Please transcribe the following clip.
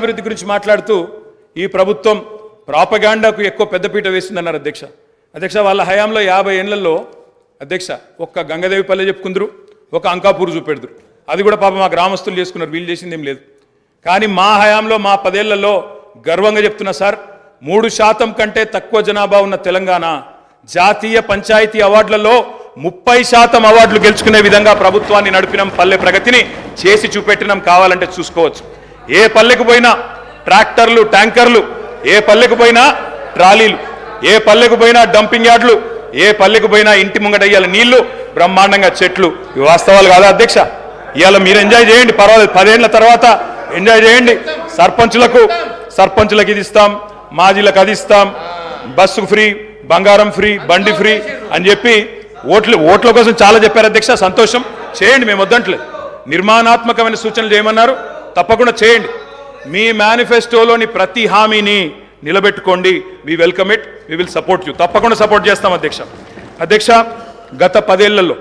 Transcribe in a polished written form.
అభివృద్ధి గురించి మాట్లాడుతూ ఈ ప్రభుత్వం ప్రాపగాండాకు ఎక్కువ పెద్దపీట వేసిందన్నారు అధ్యక్ష. వాళ్ళ హయాంలో 50 ఏళ్లలో అధ్యక్ష ఒక్క గంగదేవిపల్లె చెప్పుకుందరు, ఒక అంకాపూర్ చూపెడుదురు. అది కూడా పాపం మా గ్రామస్తులు చేసుకున్నారు, వీళ్ళు చేసింది ఏం లేదు. కానీ మా హయాంలో మా 10 ఏళ్లలో గర్వంగా చెప్తున్నా సార్, 3% కంటే తక్కువ జనాభా ఉన్న తెలంగాణ జాతీయ పంచాయతీ అవార్డులలో 30% అవార్డులు గెలుచుకునే విధంగా ప్రభుత్వాన్ని నడిపినాం. పల్లె ప్రగతిని చేసి చూపెట్టినాం. కావాలంటే చూసుకోవచ్చు. ఏ పల్లెకు పోయినా ట్రాక్టర్లు, ట్యాంకర్లు, ఏ పల్లెకు పోయినా ట్రాలీలు, ఏ పల్లెకు పోయినా డంపింగ్ యార్డులు, ఏ పల్లెకు పోయినా ఇంటి ముంగటయ్యాల నీళ్లు, బ్రహ్మాండంగా చెట్లు. ఇవి వాస్తవాలు కాదా అధ్యక్ష? ఇవాళ మీరు ఎంజాయ్ చేయండి, పర్వాలేదు. 10 ఏళ్ల తర్వాత ఎంజాయ్ చేయండి. సర్పంచులకు ఇది ఇస్తాం, మాజీలకు అది ఇస్తాం, బస్సు ఫ్రీ, బంగారం ఫ్రీ, బండి ఫ్రీ అని చెప్పి ఓట్ల కోసం చాలా చెప్పారు అధ్యక్ష. సంతోషం, చేయండి, మేము వద్దంటలేదు. నిర్మాణాత్మకమైన సూచనలు చేయమన్నారు, తప్పకుండా చేయండి. మీ మేనిఫెస్టోలోని ప్రతి హామీని నిలబెట్టుకోండి. We welcome it, we will support you. తప్పకుండా సపోర్ట్ చేస్తాం అధ్యక్ష. గత 10 ఏళ్లలో